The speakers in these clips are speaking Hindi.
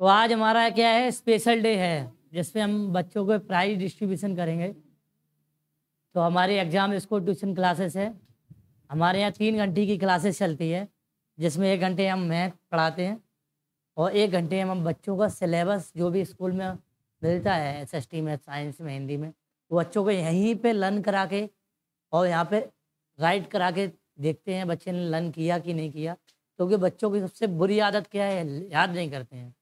तो आज हमारा क्या है, स्पेशल डे है जिसमें हम बच्चों को प्राइज डिस्ट्रीब्यूशन करेंगे। तो हमारी एग्जाम स्कूल ट्यूशन क्लासेस है। हमारे यहाँ 3 घंटे की क्लासेस चलती है, जिसमें 1 घंटे हम मैथ पढ़ाते हैं और 1 घंटे हम बच्चों का सिलेबस जो भी स्कूल में मिलता है, एसएसटी में, साइंस में, हिंदी में, वो बच्चों को यहीं पे लर्न करा के और यहाँ पे राइट करा के देखते हैं बच्चे ने लर्न किया कि नहीं किया। क्योंकि बच्चों की सबसे बुरी आदत क्या है, याद नहीं करते हैं।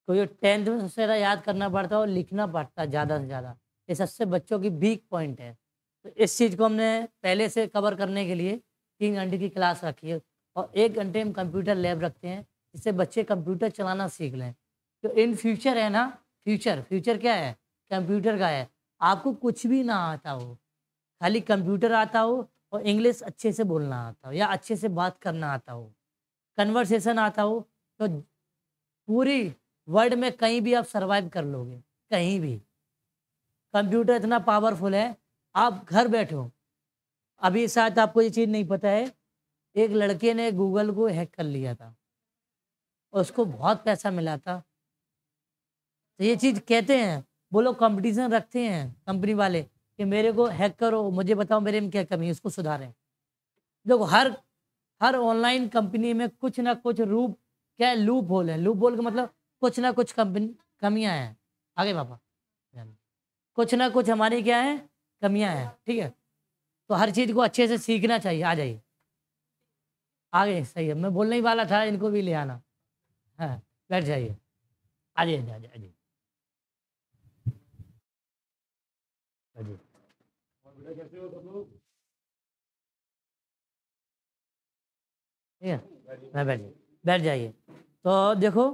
तो ये 10th में सबसे ज़्यादा याद करना पड़ता है और लिखना पड़ता है ज़्यादा से ज़्यादा। ये सबसे बच्चों की वीक पॉइंट है। तो इस चीज़ को हमने पहले से कवर करने के लिए 3 घंटे की क्लास रखी है और 1 घंटे हम कंप्यूटर लैब रखते हैं, जिससे बच्चे कंप्यूटर चलाना सीख लें। तो इन फ्यूचर है ना, फ्यूचर फ्यूचर क्या है, कंप्यूटर का है। आपको कुछ भी ना आता हो, खाली कंप्यूटर आता हो और इंग्लिश अच्छे से बोलना आता हो या अच्छे से बात करना आता हो, कन्वर्सेशन आता हो, तो पूरी वर्ल्ड में कहीं भी आप सरवाइव कर लोगे, कहीं भी। कंप्यूटर इतना पावरफुल है, आप घर बैठो। अभी शायद आपको ये चीज़ नहीं पता है, एक लड़के ने गूगल को हैक कर लिया था और उसको बहुत पैसा मिला था। तो ये चीज़ कहते हैं, वो लोग कॉम्पिटिशन रखते हैं कंपनी वाले कि मेरे को हैक करो, मुझे बताओ मेरे में क्या कमी है, उसको सुधारें। देखो, हर हर ऑनलाइन कंपनी में कुछ ना कुछ रूप क्या है, लूप होल है। लूप होल का मतलब कुछ ना कुछ कंपनी कमियां हैं। आगे पापा, कुछ ना कुछ हमारी क्या है, कमियां हैं। ठीक है, तो हर चीज़ को अच्छे से सीखना चाहिए। आ जाइए आगे, सही है, मैं बोलने ही वाला था, इनको भी ले आना। हाँ, बैठ जाइए, आ जाइए, आ जाइए, आ जाइए, आ जाइए। ठीक है, मैं बैठ जाइए। तो देखो,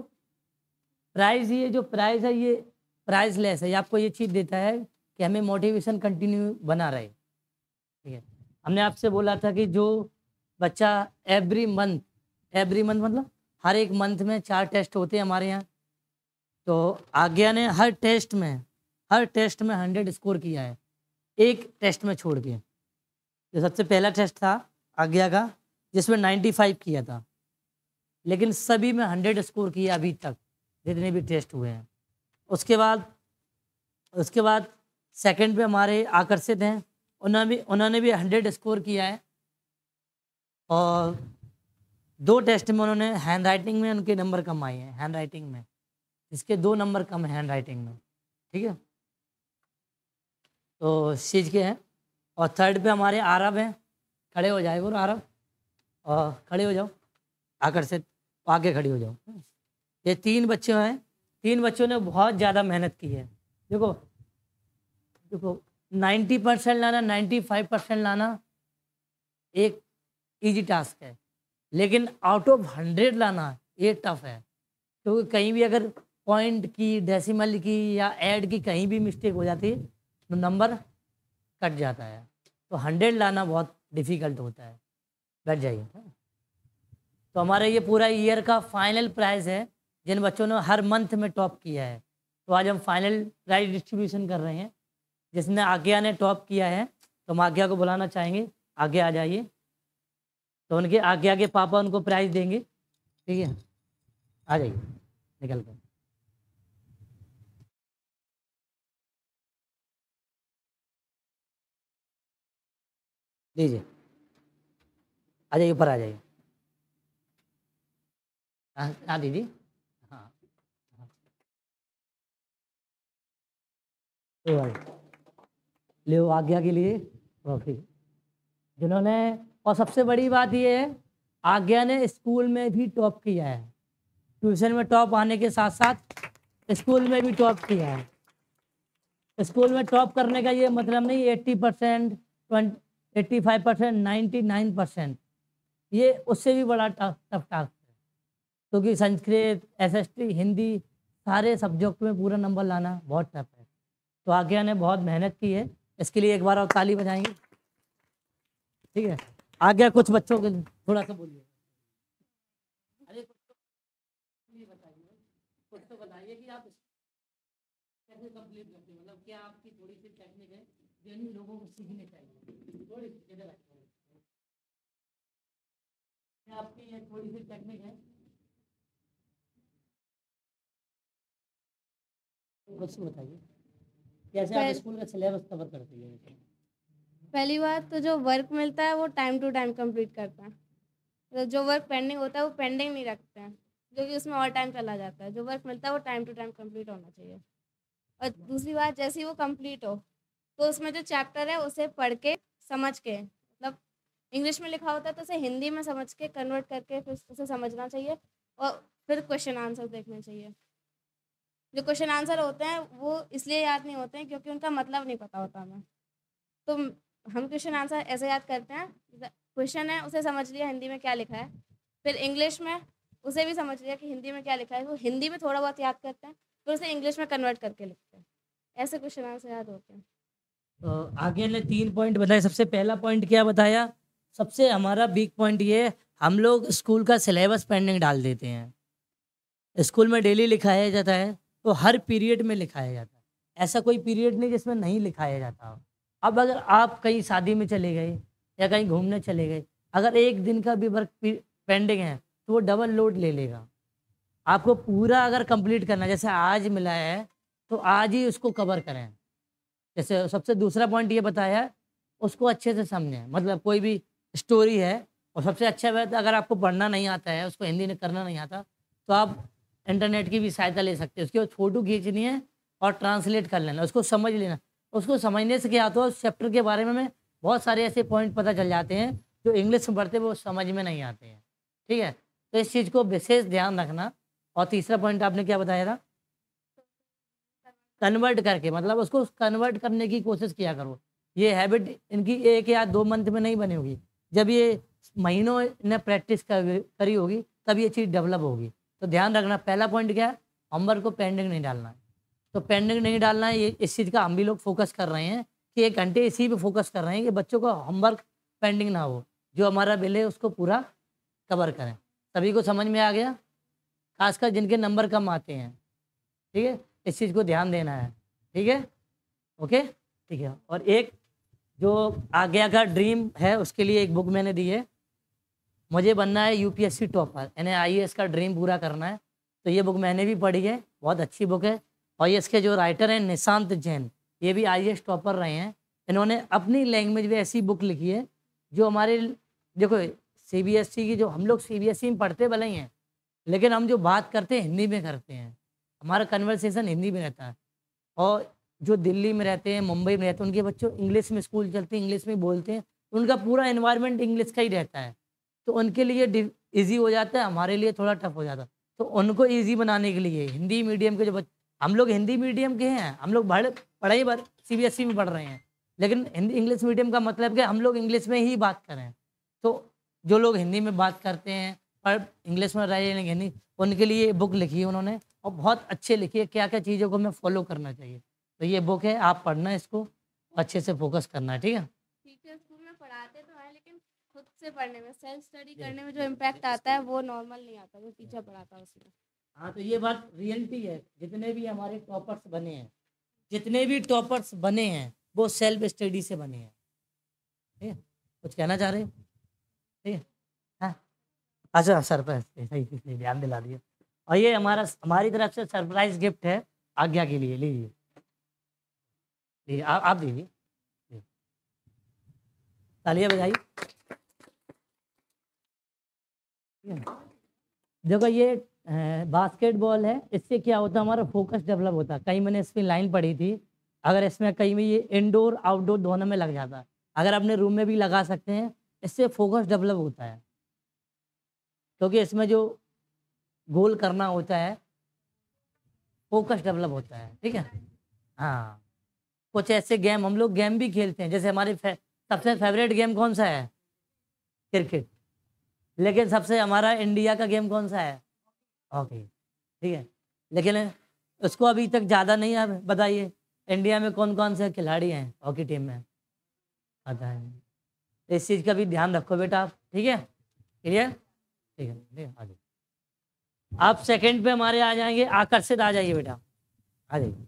प्राइस, ये जो प्राइस है ये प्राइसलेस है। ये आपको ये चीज़ देता है कि हमें मोटिवेशन कंटिन्यू बना रहे। ठीक है, हमने आपसे बोला था कि जो बच्चा एवरी मंथ मतलब हर एक मंथ में 4 टेस्ट होते हैं हमारे यहाँ। तो आज्ञा ने हर टेस्ट में 100 स्कोर किया है, एक टेस्ट में छोड़ के। जो सबसे पहला टेस्ट था आज्ञा का, जिसमें 95 किया था, लेकिन सभी में 100 स्कोर किया अभी तक जितने भी टेस्ट हुए हैं। उसके बाद उसके बाद सेकंड पे हमारे आकर्षित हैं, उन्होंने भी 100 स्कोर किया है और 2 टेस्ट में उन्होंने हैंड राइटिंग में उनके नंबर कम आए हैं, हैंड राइटिंग में इसके 2 नंबर कम है हैंड राइटिंग में। ठीक है, तो इस चीज़ के हैं। और थर्ड पे हमारे आरब हैं, खड़े हो जाए बोलो आरब, और खड़े हो जाओ, आकर्षित आगे खड़ी हो जाओ। ये 3 बच्चे हैं, 3 बच्चों ने बहुत ज़्यादा मेहनत की है। देखो देखो, 90% लाना, 95% लाना एक इजी टास्क है, लेकिन आउट ऑफ 100 लाना ये टफ है। क्योंकि कहीं भी अगर पॉइंट की, डेसिमल की या ऐड की कहीं भी मिस्टेक हो जाती है तो नंबर कट जाता है। तो 100 लाना बहुत डिफिकल्ट होता है। बैठ जाइए। तो हमारा ये पूरा ईयर का फाइनल प्राइज़ है जिन बच्चों ने हर मंथ में टॉप किया है। तो आज हम फाइनल प्राइज डिस्ट्रीब्यूशन कर रहे हैं, जिसने आज्ञा ने टॉप किया है। तो हम आज्ञा को बुलाना चाहेंगे, आगे आ जाइए। तो उनके आज्ञा के पापा उनको प्राइज देंगे। ठीक है, आ जाइए निकल कर। लीजिए, आ जाइए, ऊपर आ जाइए। हाँ दीदी, हाँ हाँ, ले आओ, ले आओ आज्ञा के लिए ट्रॉफी, जिन्होंने, और सबसे बड़ी बात ये है, आज्ञा ने स्कूल में भी टॉप किया है। ट्यूशन में टॉप आने के साथ साथ स्कूल में भी टॉप किया है। स्कूल में टॉप करने का ये मतलब नहीं 80%, 85%, 99%, ये उससे भी बड़ा टफ टास्क है। क्योंकि संस्कृत, एसएसटी, हिंदी, सारे सब्जेक्ट में पूरा नंबर लाना बहुत टफ है। तो आज्ञा ने बहुत मेहनत की है, इसके लिए एक बार और ताली बजाएंगे। ठीक है, आज्ञा कुछ बच्चों के लिए थोड़ा सा बोलिए। अरे कुछ तो ये बताइए, कुछ तो बताइए कि आप कैसे कंप्लीट करते हैं, मतलब क्या आपकी थोड़ी सी टेक्निक है जो इन लोगों को सीखनी चाहिए, थोड़ी सी इधर आइए। क्या आपकी ये थोड़ी सी टेक्निक है मुझसे बताइए कैसे आप पहल- स्कूल का सिलेबस कवर करती है? पहली बात तो जो वर्क मिलता है वो टाइम टू टाइम कंप्लीट करता है। तो जो वर्क पेंडिंग होता है वो पेंडिंग नहीं रखते हैं, जो कि उसमें और टाइम चला जाता है। जो वर्क मिलता है वो टाइम टू टाइम कंप्लीट होना चाहिए। और दूसरी बात, जैसे ही वो कंप्लीट हो तो उसमें जो चैप्टर है उसे पढ़ के समझ के, मतलब इंग्लिश में लिखा होता है तो उसे हिंदी में समझ के कन्वर्ट करके फिर उसे समझना चाहिए, और फिर क्वेश्चन आंसर देखने चाहिए। जो क्वेश्चन आंसर होते हैं वो इसलिए याद नहीं होते हैं क्योंकि उनका मतलब नहीं पता होता हमें। तो हम क्वेश्चन आंसर ऐसे याद करते हैं, क्वेश्चन है उसे समझ लिया हिंदी में क्या लिखा है, फिर इंग्लिश में उसे भी समझ लिया कि हिंदी में क्या लिखा है, वो हिंदी में थोड़ा बहुत याद करते हैं, फिर उसे इंग्लिश में कन्वर्ट करके लिखते हैं। ऐसे क्वेश्चन आंसर याद होते हैं। तो आगे ने 3 पॉइंट बताए। सबसे पहला पॉइंट क्या बताया? सबसे हमारा वीक पॉइंट ये है, हम लोग स्कूल का सिलेबस पेंडिंग डाल देते हैं। स्कूल में डेली लिखाया जाता है तो हर पीरियड में लिखाया जाता है। ऐसा कोई पीरियड नहीं जिसमें नहीं लिखाया जाता हो। अब अगर आप कहीं शादी में चले गए या कहीं घूमने चले गए, अगर एक दिन का भी वर्क पेंडिंग है तो वो डबल लोड ले लेगा। आपको पूरा अगर कंप्लीट करना है, जैसे आज मिला है तो आज ही उसको कवर करें। जैसे सबसे दूसरा पॉइंट ये बताया है, उसको अच्छे से समझें। मतलब कोई भी स्टोरी है और सबसे अच्छा बात, अगर आपको पढ़ना नहीं आता है, उसको हिंदी में करना नहीं आता, तो आप इंटरनेट की भी सहायता ले सकते हैं। उसकी बाद फ़ोटो खींचनी है और ट्रांसलेट कर लेना, उसको समझ लेना। उसको समझने से क्या होता है, उस चैप्टर के बारे में हमें बहुत सारे ऐसे पॉइंट पता चल जाते हैं जो इंग्लिश में पढ़ते वो समझ में नहीं आते हैं। ठीक है, तो इस चीज़ को विशेष ध्यान रखना। और तीसरा पॉइंट आपने क्या बताया था? कन्वर्ट करके, मतलब उसको कन्वर्ट करने की कोशिश किया करो। ये हैबिट इनकी 1 या 2 मंथ में नहीं बनी होगी। जब ये महीनों ने प्रैक्टिस करी होगी तब ये चीज़ डेवलप होगी। तो ध्यान रखना, पहला पॉइंट क्या है, होमवर्क को पेंडिंग नहीं डालना है। तो पेंडिंग नहीं डालना है, ये इस चीज़ का हम भी लोग फोकस कर रहे हैं कि 1 घंटे इसी पे फोकस कर रहे हैं कि बच्चों का होमवर्क पेंडिंग ना हो। जो हमारा बिल है उसको पूरा कवर करें। सभी को समझ में आ गया? खासकर जिनके नंबर कम आते हैं। ठीक है, इस चीज़ को ध्यान देना है। ठीक है, ओके, ठीक है। और एक जो आगे का ड्रीम है उसके लिए एक बुक मैंने दी है, मुझे बनना है यूपीएससी टॉपर, यानी आईएएस का ड्रीम पूरा करना है। तो ये बुक मैंने भी पढ़ी है, बहुत अच्छी बुक है। और ये इसके जो राइटर हैं निशांत जैन, ये भी आईएएस टॉपर रहे हैं। इन्होंने अपनी लैंग्वेज में ऐसी बुक लिखी है जो हमारे, देखो सीबीएसई की, जो हम लोग सीबीएसई में पढ़ते भले ही हैं, लेकिन हम जो बात करते हैं हिंदी में करते हैं, हमारा कन्वर्सेशन हिंदी में रहता है। और जो दिल्ली में रहते हैं, मुंबई में रहते हैं, उनके बच्चों इंग्लिश में स्कूल चलते हैं, इंग्लिश में बोलते हैं, तो उनका पूरा एनवायरनमेंट इंग्लिश का ही रहता है। तो उनके लिए ईजी हो जाता है, हमारे लिए थोड़ा टफ हो जाता है। तो उनको ईजी बनाने के लिए हिंदी मीडियम के जो बच्चे, हम लोग हिंदी मीडियम के हैं, हम लोग पढ़ाई भर सीबीएसई में पढ़ रहे हैं, लेकिन हिंदी इंग्लिश मीडियम का मतलब कि हम लोग इंग्लिश में ही बात करें। तो जो लोग हिंदी में बात करते हैं पर इंग्लिश में रहे नहीं हिंदी, उनके लिए बुक लिखी है उन्होंने, और बहुत अच्छे लिखी है, क्या क्या चीज़ों को हमें फॉलो करना चाहिए। तो ये बुक है, आप पढ़ना है इसको, अच्छे से फोकस करना है। ठीक है, टीचर स्कूल में पढ़ाते तो हैं, लेकिन खुद से पढ़ने में, सेल्फ स्टडी करने में जो इम्पैक्ट आता है वो नॉर्मल नहीं आता जो टीचर पढ़ाता है उसमें। हाँ, तो ये बात रियलिटी है। जितने भी हमारे टॉपर्स बने हैं, जितने भी टॉपर्स बने हैं वो सेल्फ स्टडी से बने हैं। ठीक है, कुछ कहना चाह रहे हैं? ठीक है, हाँ, अच्छा सर पर सही सही ध्यान दिला दिया। और ये हमारी तरफ से सरप्राइज गिफ्ट है आज्ञा के लिए, लीजिए लीजिए, आप दीजिए, तालियां बजाइए। ठीक है? देखो ये बास्केटबॉल है, इससे क्या होता है, हमारा फोकस डेवलप होता है। कहीं मैंने इसमें लाइन पढ़ी थी, अगर इसमें कहीं में ये इंडोर आउटडोर दोनों में लग जाता है, अगर अपने रूम में भी लगा सकते हैं, इससे फोकस डेवलप होता है। क्योंकि इसमें जो गोल करना होता है, फोकस डेवलप होता है। ठीक है, हाँ, कुछ ऐसे गेम हम लोग गेम भी खेलते हैं, जैसे हमारे सबसे फेवरेट गेम कौन सा है? क्रिकेट। लेकिन सबसे हमारा इंडिया का गेम कौन सा है? हॉकी। ठीक है, लेकिन उसको अभी तक ज़्यादा नहीं है। बताइए इंडिया में कौन कौन से खिलाड़ी हैं हॉकी टीम में? पता है? तो इस चीज़ का भी ध्यान रखो बेटा आप। ठीक है, क्लियर? ठीक है, ठीक है, आ जाइए। आप सेकंड पे हमारे आ जाएंगे, आकर्षित आ जाइए बेटा, आ जाइए।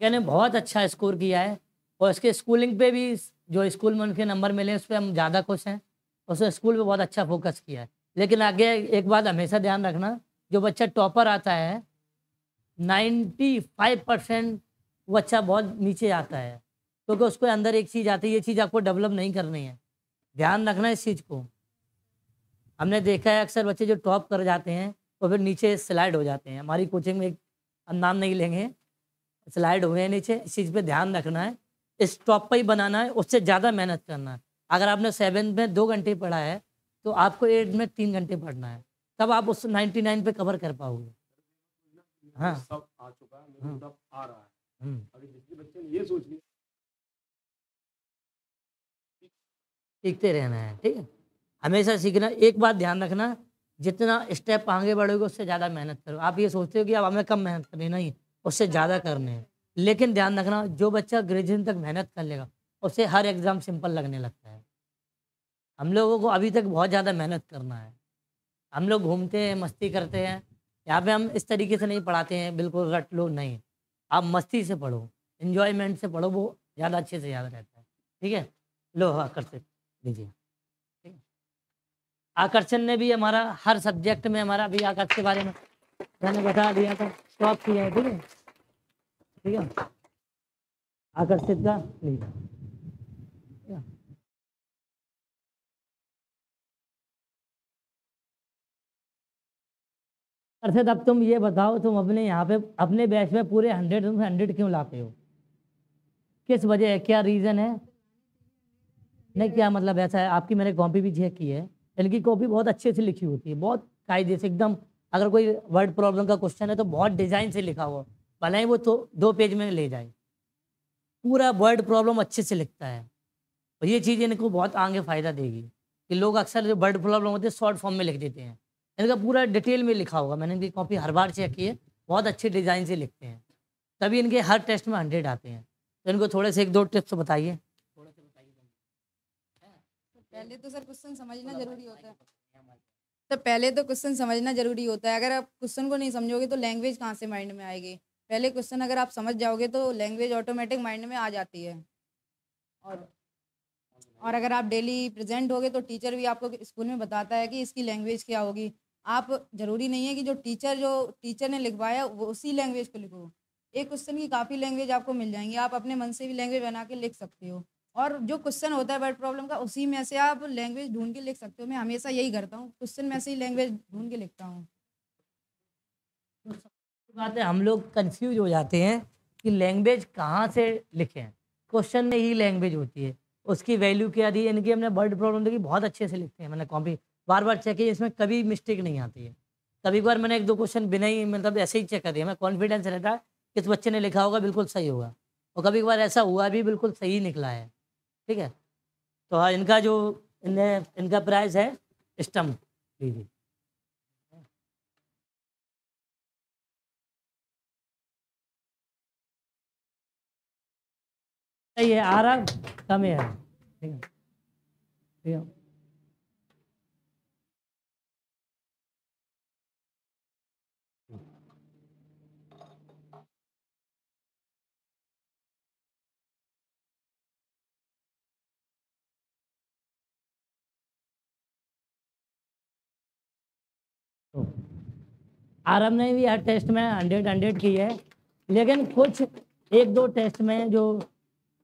यानी बहुत अच्छा स्कोर किया है, और इसके स्कूलिंग पे भी, जो स्कूल में उनके नंबर मिले उस पर हम ज़्यादा खुश हैं। उसने स्कूल पे बहुत अच्छा फोकस किया है। लेकिन आगे एक बात हमेशा ध्यान रखना, जो बच्चा टॉपर आता है 95% वो बच्चा बहुत नीचे आता है, क्योंकि उसको अंदर एक चीज़ आती है, ये चीज़ आपको डेवलप नहीं करनी है, ध्यान रखना है इस चीज़ को। हमने देखा है अक्सर बच्चे जो टॉप कर जाते हैं वो फिर नीचे स्लाइड हो जाते हैं। हमारी कोचिंग में एक, हम नाम नहीं लेंगे, स्लाइड हुए हैं नीचे। इस चीज़ पे ध्यान रखना है, इस टॉप पे ही बनाना है, उससे ज़्यादा मेहनत करना है। अगर आपने 7th में 2 घंटे पढ़ा है तो आपको 8th में 3 घंटे पढ़ना है, तब आप उस 99 पे कवर कर पाओगे। हाँ सब आ चुका है, मेरे हाँ। को सब आ रहा है। हम्म, अभी जिसके बच्चे ने ये सोच लिया सीखते रहना है, ठीक है, हमेशा सीखना। एक बात ध्यान रखना, जितना स्टेप आगे बढ़ोगे उससे ज़्यादा मेहनत करो। आप ये सोचते हो कि अब हमें कम मेहनत करनी, नहीं, उससे ज़्यादा करने हैं। लेकिन ध्यान रखना, जो बच्चा ग्रेजुएशन तक मेहनत कर लेगा उसे हर एग्ज़ाम सिंपल लगने लगता है। हम लोगों को अभी तक बहुत ज़्यादा मेहनत करना है। हम लोग घूमते हैं, मस्ती करते हैं, यहाँ पे हम इस तरीके से नहीं पढ़ाते हैं बिल्कुल रट लो, नहीं। आप मस्ती से पढ़ो, एन्जॉयमेंट से पढ़ो, वो ज़्यादा अच्छे से याद रहता है, ठीक है। लो आकर्षित लीजिए, ठीक है। आकर्षण ने भी हमारा हर सब्जेक्ट में, हमारा भी आकर्षण के बारे में मैंने बता दिया था, टॉप किया है, ठीक है, ठीक है। आकर्षित का लीजिए, ठीक है। अर्षद, अब तुम ये बताओ, तुम अपने यहाँ पे अपने बैच में पूरे 100 में 100 क्यों लाते हो? किस वजह है, क्या रीज़न है? नहीं, क्या मतलब ऐसा है, आपकी मैंने कॉपी भी चेक की है, इनकी कॉपी बहुत अच्छे से लिखी होती है, बहुत कायदे से एकदम। अगर कोई वर्ड प्रॉब्लम का क्वेश्चन है तो बहुत डिज़ाइन से लिखा हुआ, भले ही वो तो 2 पेज में ले जाए, पूरा वर्ड प्रॉब्लम अच्छे से लिखता है। और ये चीज़ इनको बहुत आगे फ़ायदा देगी कि लोग अक्सर जो वर्ड प्रॉब्लम होती है शॉर्ट फॉर्म में लिख देते हैं, इनका पूरा डिटेल में लिखा होगा। मैंने इनकी कॉपी हर बार चेक की है, बहुत अच्छे डिज़ाइन से लिखते हैं, तभी इनके हर टेस्ट में 100 आते हैं। तो इनको थोड़े से 1-2 टिप्स बताइए। पहले तो सर क्वेश्चन समझना जरूरी होता है। तो पहले तो क्वेश्चन समझना जरूरी होता है। अगर आप क्वेश्चन को नहीं समझोगे तो लैंग्वेज कहाँ से माइंड में आएगी। पहले क्वेश्चन अगर आप समझ जाओगे तो लैंग्वेज ऑटोमेटिक माइंड में आ जाती है। और अगर आप डेली प्रेजेंट होगे तो टीचर भी आपको स्कूल में बताता है कि इसकी लैंग्वेज क्या होगी। आप ज़रूरी नहीं है कि जो टीचर ने लिखवाया वो उसी लैंग्वेज को लिखो। एक क्वेश्चन की काफ़ी लैंग्वेज आपको मिल जाएंगी, आप अपने मन से भी लैंग्वेज बना के लिख सकते हो। और जो क्वेश्चन होता है वर्ड प्रॉब्लम का, उसी में से आप लैंग्वेज ढूंढ के लिख सकते हो। मैं हमेशा यही करता हूँ, क्वेश्चन में से ही लैंग्वेज ढूंढ के लिखता हूँ। बात है, हम लोग कंफ्यूज हो जाते हैं कि लैंग्वेज कहाँ से लिखें। क्वेश्चन में ही लैंग्वेज होती है, उसकी वैल्यू क्या दी है। इनकी हमने वर्ड प्रॉब्लम देखी, बहुत अच्छे से लिखते हैं, मैंने कॉपी बार बार चेक की, इसमें कभी मिस्टेक नहीं आती है। कभी बार मैंने 1-2 क्वेश्चन बिना ही मतलब ऐसे ही चेक कर दिया, मैं कॉन्फिडेंस रहता है कि इस बच्चे ने लिखा होगा बिल्कुल सही होगा, और कभी कभार ऐसा हुआ भी, बिल्कुल सही निकला है, ठीक है। तो हाँ, इनका जो इनका प्राइस है स्टम्प लीजिए। सही है, आ रहा कम है, ठीक है, ठीक है। तो आरएम ने भी हर टेस्ट में 100 की है, लेकिन कुछ 1-2 टेस्ट में जो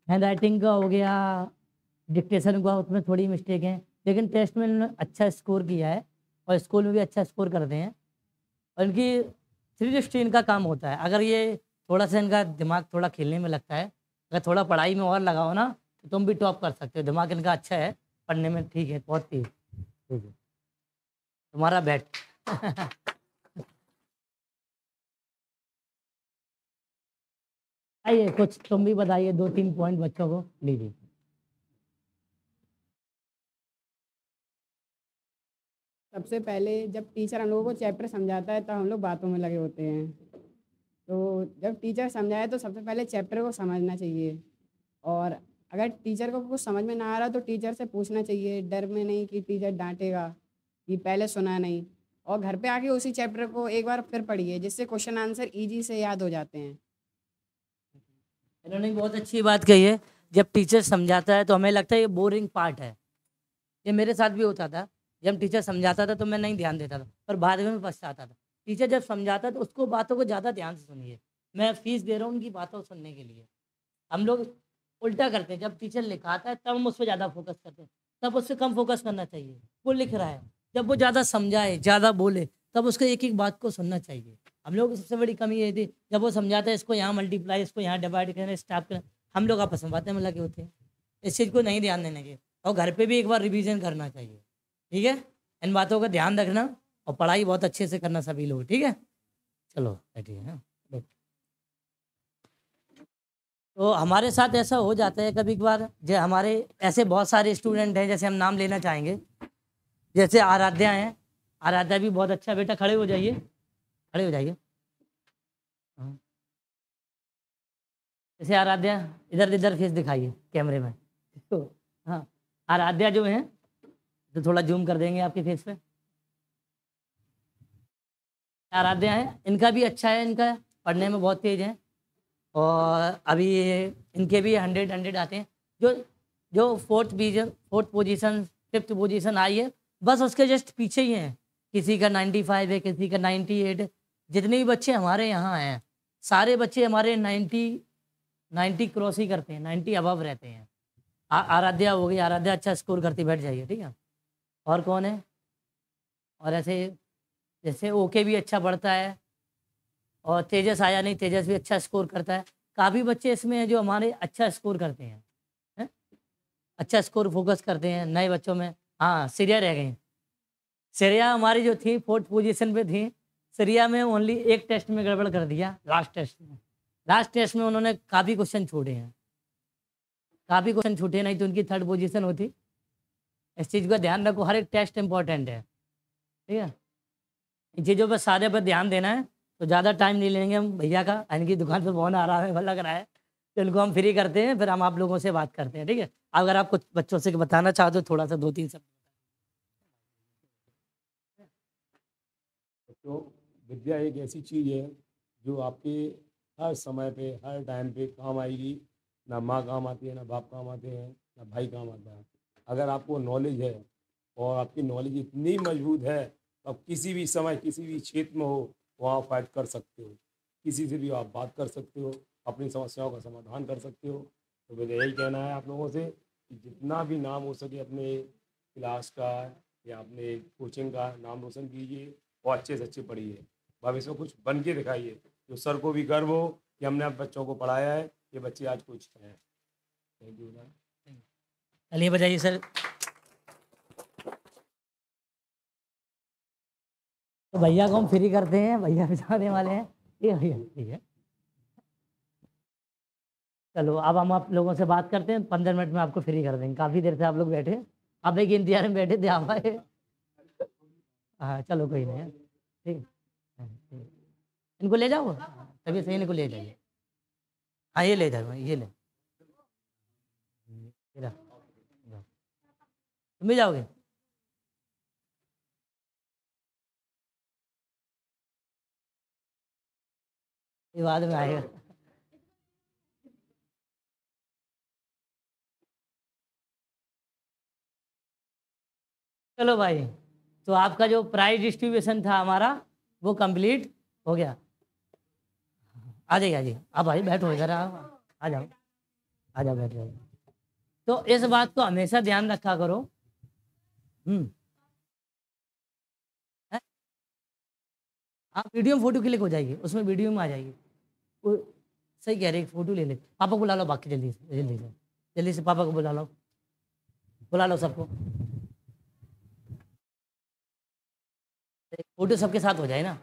हैंडराइटिंग का हो गया, डिक्टेशन का, उसमें थोड़ी मिस्टेक है, लेकिन टेस्ट में इन्होंने अच्छा स्कोर किया है और स्कूल में भी अच्छा स्कोर करते हैं। और इनकी 360 इनका काम होता है। अगर ये थोड़ा सा इनका दिमाग थोड़ा खेलने में लगता है, अगर थोड़ा पढ़ाई में और लगाओ ना तो तुम भी टॉप कर सकते हो। दिमाग इनका अच्छा है, पढ़ने में ठीक है, बहुत तेज, ठीक है। तुम्हारा बैट आइए, कुछ तुम भी बताइए, 2-3 पॉइंट बच्चों को लीजिए। सबसे पहले जब टीचर हम लोगों को चैप्टर समझाता है तब हम लोग बातों में लगे होते हैं। तो जब टीचर समझाए तो सबसे पहले चैप्टर को समझना चाहिए, और अगर टीचर को कुछ समझ में ना आ रहा तो टीचर से पूछना चाहिए, डर में नहीं कि टीचर डांटेगा कि पहले सुना नहीं। और घर पे आके उसी चैप्टर को एक बार फिर पढ़िए, जिससे क्वेश्चन आंसर ईजी से याद हो जाते हैं। इन्होंने बहुत अच्छी बात कही है। जब टीचर समझाता है तो हमें लगता है ये बोरिंग पार्ट है। ये मेरे साथ भी होता था, जब टीचर समझाता था तो मैं नहीं ध्यान देता था, पर बाद में पछताता था। टीचर जब समझाता है तो उसको बातों को ज़्यादा ध्यान से सुनिए। मैं फीस दे रहा हूँ उनकी बातों को सुनने के लिए। हम लोग उल्टा करते हैं, जब टीचर लिखाता है तब हम उस पे ज़्यादा फोकस करते हैं, तब उससे कम फोकस करना चाहिए। वो लिख रहा है, जब वो ज़्यादा समझाए, ज़्यादा बोले, तब उसको एक-एक बात को सुनना चाहिए। हम लोग की सबसे बड़ी कमी ये थी, जब वो समझाता है इसको यहाँ मल्टीप्लाई, इसको यहाँ डिवाइड करना, स्टॉप करना, हम लोग आपस में बातें में लगे होते हैं। इस चीज़ को नहीं ध्यान देने के, और घर पे भी एक बार रिवीजन करना चाहिए, ठीक है? इन बातों का ध्यान रखना और पढ़ाई बहुत अच्छे से करना सभी लोग, ठीक है? चलो बैठिए। हाँ, बैठ। तो हमारे साथ ऐसा हो जाता है कभी कभार, जो हमारे ऐसे बहुत सारे स्टूडेंट हैं, जैसे हम नाम लेना चाहेंगे, जैसे आराध्या हैं। आराध्या भी बहुत अच्छा, बेटा खड़े हो जाइए, खड़े हो जाइए। हाँ। जैसे आराध्या, इधर इधर फेस दिखाइए कैमरे में। तो हाँ, आराध्या जो है, तो थोड़ा जूम कर देंगे आपके फेस पे। आराध्या है, इनका भी अच्छा है, इनका पढ़ने में बहुत तेज है, और अभी इनके भी 100 आते हैं। जो जो फोर्थ पोजीशन, फिफ्थ पोजीशन आई है, बस उसके जस्ट पीछे ही हैं। किसी का 95 है, किसी का 98। जितने भी बच्चे हमारे यहाँ हैं, सारे बच्चे हमारे 90 क्रॉस ही करते हैं, 90 अबव रहते हैं। आराध्या हो गई, आराध्या अच्छा स्कोर करती, बैठ जाइए, ठीक है? और कौन है? और ऐसे जैसे ओके भी अच्छा पढ़ता है, और तेजस आया नहीं, तेजस भी अच्छा स्कोर करता है। काफ़ी बच्चे इसमें हैं जो हमारे अच्छा स्कोर करते हैं, हैं? अच्छा स्कोर फोकस करते हैं नए बच्चों में। हाँ, श्रेया रह गई। श्रेया हमारी जो थी 4th पोजीशन पे थी। श्रेया में ओनली एक टेस्ट में गड़बड़ कर दिया, लास्ट टेस्ट में। लास्ट टेस्ट में उन्होंने काफ़ी क्वेश्चन छोड़े हैं, काफ़ी क्वेश्चन छूटे, नहीं तो उनकी 3rd पोजीशन होती। इस चीज़ का ध्यान रखो, हर एक टेस्ट इंपॉर्टेंट है, ठीक है? इन चीज़ों पर सारे पर ध्यान देना है। तो ज़्यादा टाइम नहीं लेंगे हम। भैया का इनकी दुकान पर फोन आ रहा है, लग रहा है, तो इनको हम फ्री करते हैं, फिर हम आप लोगों से बात करते हैं, ठीक है? अगर आप कुछ बच्चों से बताना चाहते हो, थोड़ा सा 2-3 शब्द। तो विद्या एक ऐसी चीज़ है जो आपके हर समय पे, हर टाइम पे काम आएगी। ना माँ काम आती है, ना बाप काम आते हैं, ना भाई काम आता है। अगर आपको नॉलेज है और आपकी नॉलेज इतनी मजबूत है, तो आप किसी भी समय, किसी भी क्षेत्र में हो, वहाँ फाइट कर सकते हो। किसी से भी आप बात कर सकते हो, अपनी समस्याओं का समाधान कर सकते हो। तो मुझे यही कहना है आप लोगों से कि जितना भी नाम हो सके अपने क्लास का या अपने कोचिंग का नाम रोशन कीजिए, और अच्छे से अच्छे पढ़िए। भविष्य में कुछ बन के दिखाइए, जो सर को भी गर्व हो कि हमने अब बच्चों को पढ़ाया है, ये बच्चे आज कुछ हैं। Thank you. चलिए बजाइए सर। तो भैया को हम फ्री करते हैं, भैया बिठाने वाले हैं, ठीक है भैया? ठीक है, चलो अब हम आप लोगों से बात करते हैं। 15 मिनट में आपको फ्री कर देंगे। काफ़ी देर से आप लोग बैठे, आप एक इंतजार में बैठे थे, आप आए। हाँ चलो कोई नहीं है, ठीक है। हाँ, ठीक है। इनको ले जाओ, तभी सही, इनको ले जाइए। हाँ ये ले जाओ, ये ले, ये ला। तुम भी जाओगे? ये बाद में आएगा। चलो भाई, तो आपका जो प्राइज डिस्ट्रीब्यूशन था हमारा, वो कंप्लीट हो गया। आ जाइए, आ जाइए, आप भाई बैठो इधर, आ जाओ, आ जाओ, बैठ जाओ। तो इस बात को हमेशा ध्यान रखा करो। है? आप वीडियो में फोटो क्लिक हो जाएगी, उसमें वीडियो में आ जाएगी। वो सही कह रहे, फोटो ले ले। पापा को बुला लो, बाकी जल्दी से, जल्दी से, जल्दी से पापा को बुला लो, बुला लो सबको। फोटो सबके साथ हो जाए ना।